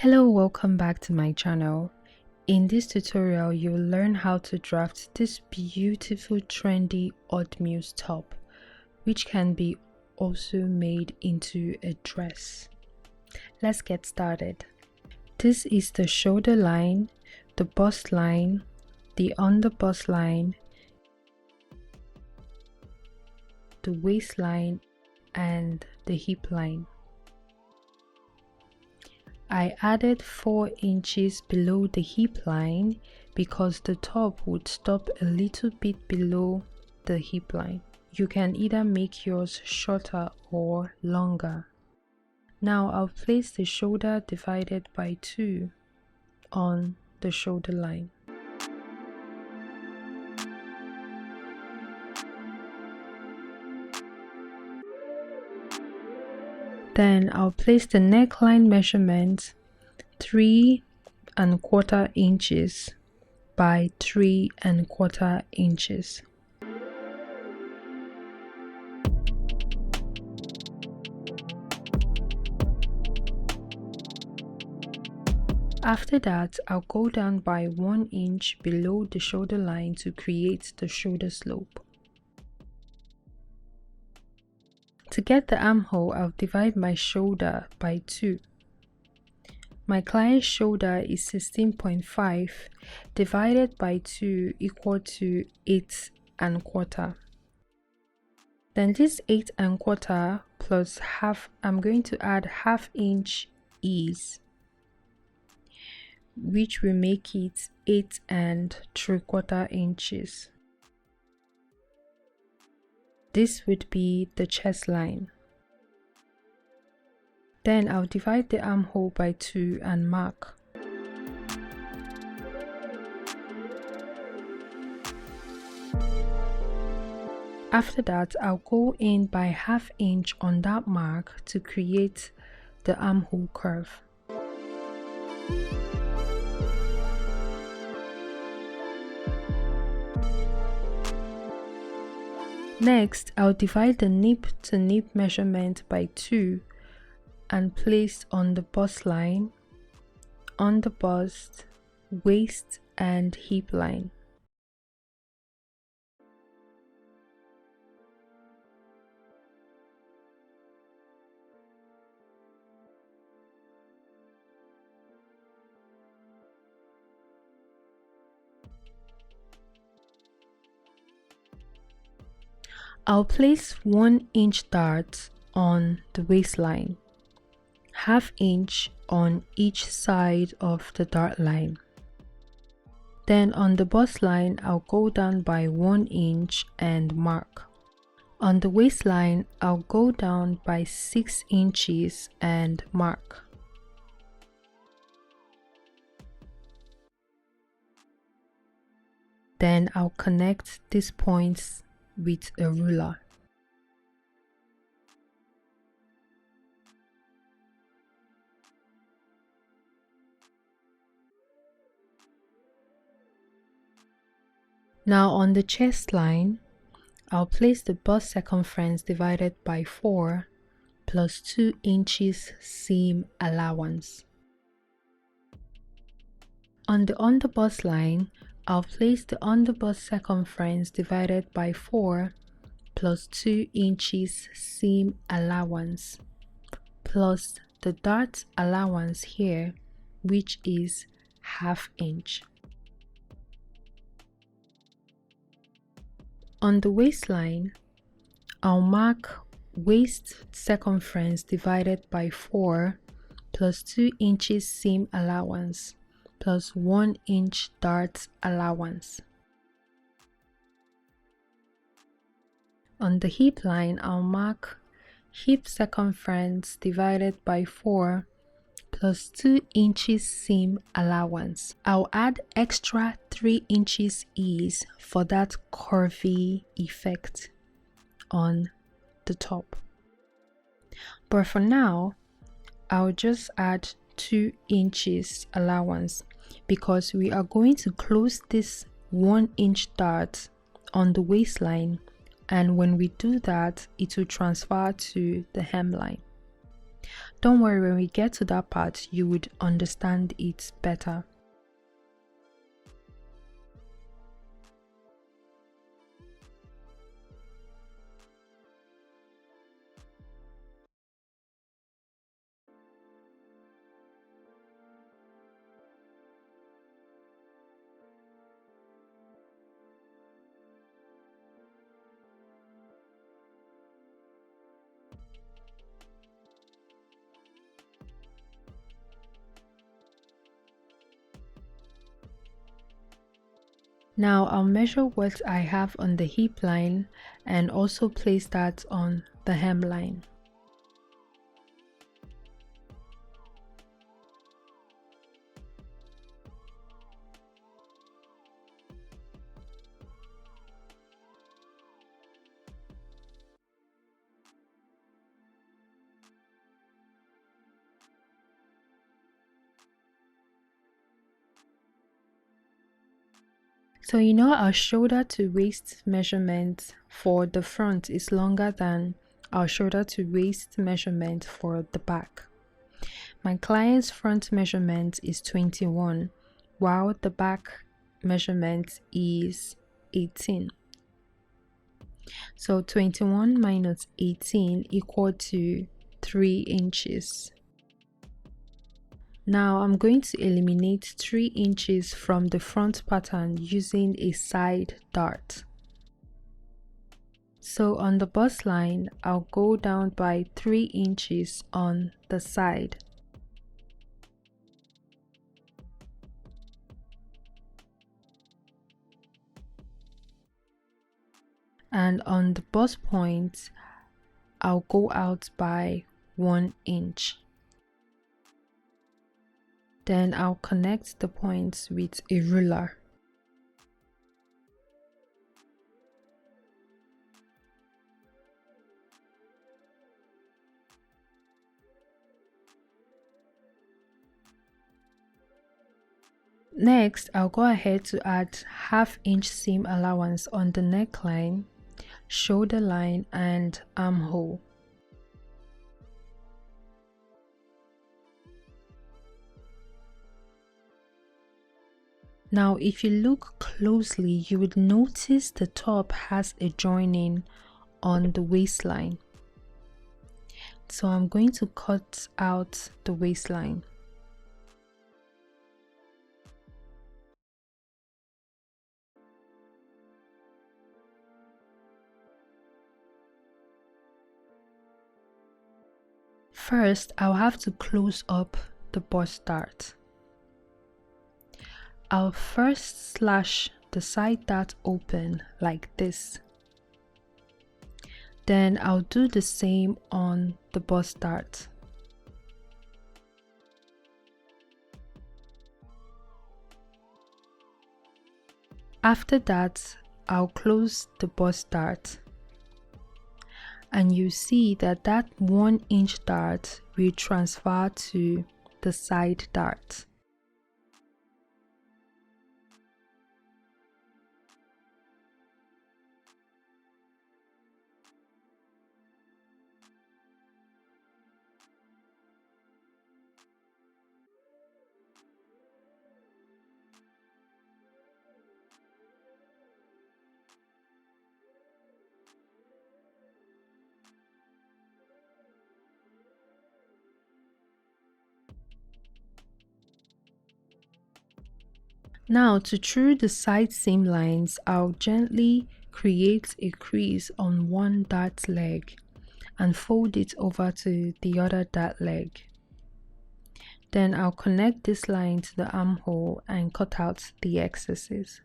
Hello, welcome back to my channel. In this tutorial, you will learn how to draft this beautiful trendy Oddmuse top, which can be also made into a dress. Let's get started. This is the shoulder line, the bust line, the under bust line, the waistline, and the hip line. I added 4 inches below the hip line because the top would stop a little bit below the hip line. You can either make yours shorter or longer. Now I'll place the shoulder divided by 2 on the shoulder line. Then I'll place the neckline measurement 3¼ inches by 3¼ inches. After that, I'll go down by 1 inch below the shoulder line to create the shoulder slope. To get the armhole, I'll divide my shoulder by 2. My client's shoulder is 16.5 divided by 2 equal to 8¼ Then this 8¼ plus half, I'm going to add ½ inch ease, which will make it 8¾ inches. This would be the chest line. Then I'll divide the armhole by 2 and mark. After that, I'll go in by ½ inch on that mark to create the armhole curve. Next, I'll divide the nip to nip measurement by 2 and place on the bust line, on the bust, waist, and hip line. I'll place 1 inch dart on the waistline, ½ inch on each side of the dart line. Then on the bust line, I'll go down by 1 inch and mark. On the waistline, I'll go down by 6 inches and mark. Then I'll connect these points with a ruler. Now on the chest line, I'll place the bust circumference divided by 4 plus 2 inches seam allowance. On the underbust line, I'll place the underbust circumference divided by 4 plus 2 inches seam allowance plus the dart allowance here, which is ½ inch. On the waistline, I'll mark waist circumference divided by 4 plus 2 inches seam allowance plus 1 inch dart allowance. On the hip line, I'll mark hip circumference divided by 4 plus 2 inches seam allowance. I'll add extra 3 inches ease for that curvy effect on the top. But for now, I'll just add 2 inches allowance because we are going to close this 1 inch dart on the waistline, and when we do that, it will transfer to the hemline. Don't worry, when we get to that part, you would understand it better. Now I'll measure what I have on the hip line and also place that on the hemline. So you know our shoulder to waist measurement for the front is longer than our shoulder to waist measurement for the back. My client's front measurement is 21, while the back measurement is 18. So 21 minus 18 equal to 3 inches. Now I'm going to eliminate 3 inches from the front pattern using a side dart. So on the bust line, I'll go down by 3 inches on the side. And on the bust point, I'll go out by 1 inch. Then I'll connect the points with a ruler. Next, I'll go ahead to add half-inch seam allowance on the neckline, shoulder line, and armhole. Now, if you look closely, you would notice the top has a joining on the waistline. So I'm going to cut out the waistline. First, I'll have to close up the bust dart. I'll first slash the side dart open like this. Then I'll do the same on the bust dart. After that, I'll close the bust dart. And you see that that 1 inch dart will transfer to the side dart. Now to true the side seam lines, I'll gently create a crease on one dart leg and fold it over to the other dart leg. Then I'll connect this line to the armhole and cut out the excesses.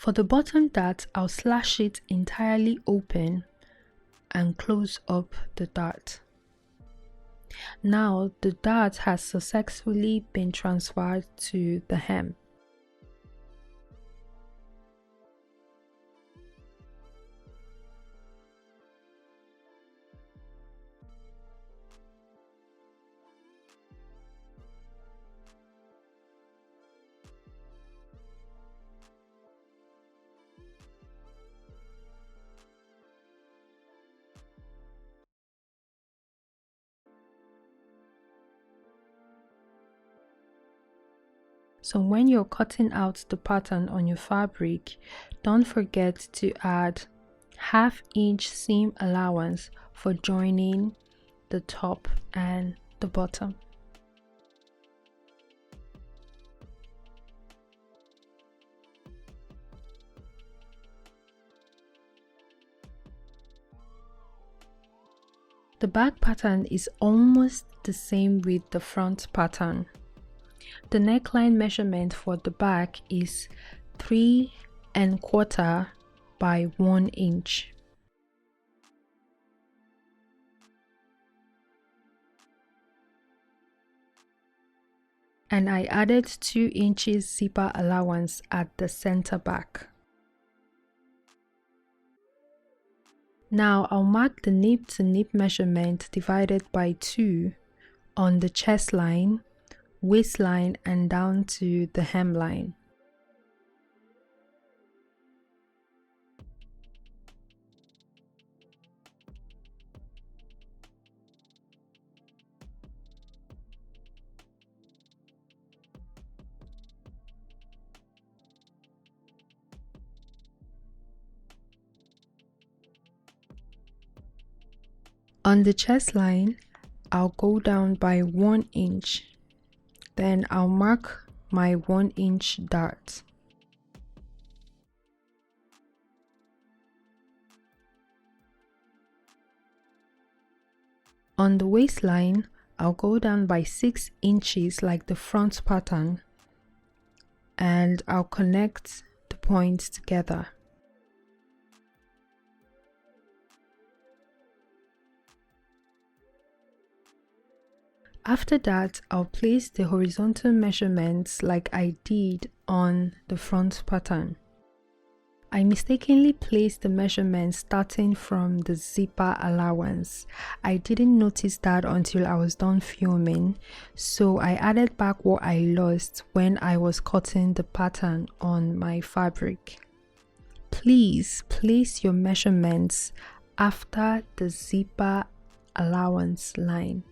For the bottom dart, I'll slash it entirely open and close up the dart. Now the dart has successfully been transferred to the hem. So when you're cutting out the pattern on your fabric, don't forget to add ½ inch seam allowance for joining the top and the bottom. The back pattern is almost the same with the front pattern. The neckline measurement for the back is 3¼ by 1 inch. And I added 2 inches zipper allowance at the center back. Now I'll mark the nip to nip measurement divided by 2 on the chest line, waistline, and down to the hemline. On the chest line, I'll go down by 1 inch. Then I'll mark my 1 inch dart. On the waistline, I'll go down by 6 inches like the front pattern, and I'll connect the points together. After that, I'll place the horizontal measurements like I did on the front pattern. I mistakenly placed the measurements starting from the zipper allowance. I didn't notice that until I was done filming, so I added back what I lost when I was cutting the pattern on my fabric. Please place your measurements after the zipper allowance line.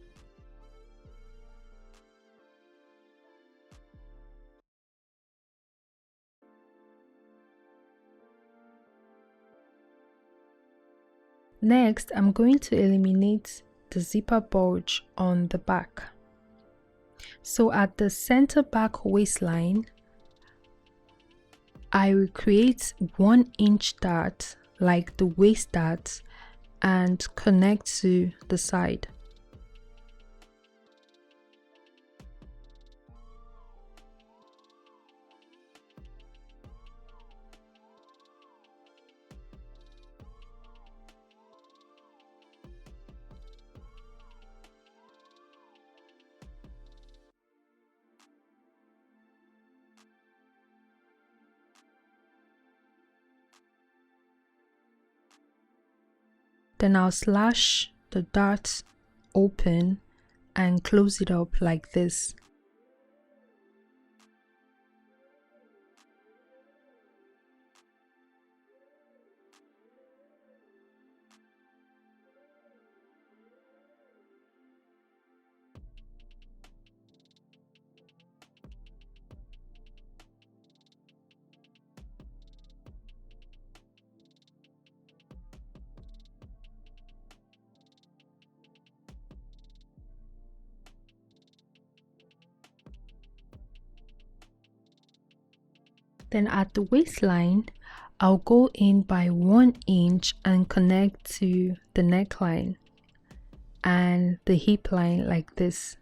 Next, I'm going to eliminate the zipper bulge on the back. So at the center back waistline, I will create 1 inch dart like the waist dart and connect to the side. Then I'll slash the dart open and close it up like this. Then at the waistline, I'll go in by 1 inch and connect to the neckline and the hip line like this.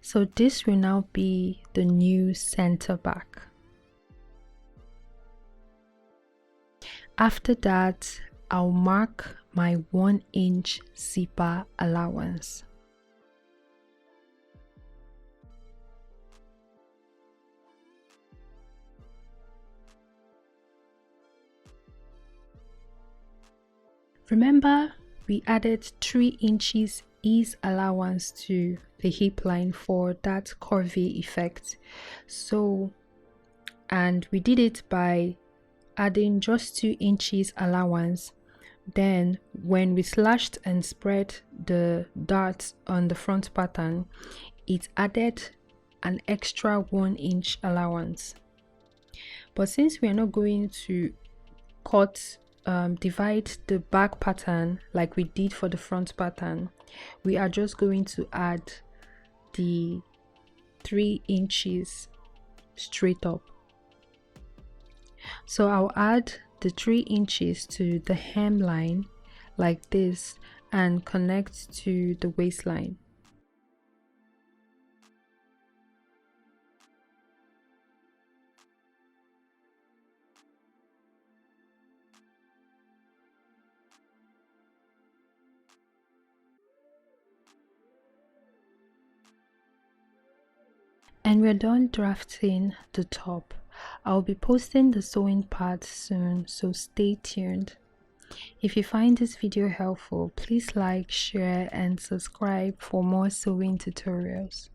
So this will now be the new center back. After that, I'll mark my 1-inch zipper allowance. Remember, we added 3 inches ease allowance to the hip line for that curvy effect. So, and we did it by adding just 2 inches allowance. Then when we slashed and spread the darts on the front pattern, it added an extra 1-inch allowance. But since we are not going to divide the back pattern like we did for the front pattern, we are just going to add the 3 inches straight up. So I'll add the 3 inches to the hemline like this and connect to the waistline. And we're done drafting the top. I'll be posting the sewing part soon, so stay tuned. If you find this video helpful, please like, share, and subscribe for more sewing tutorials.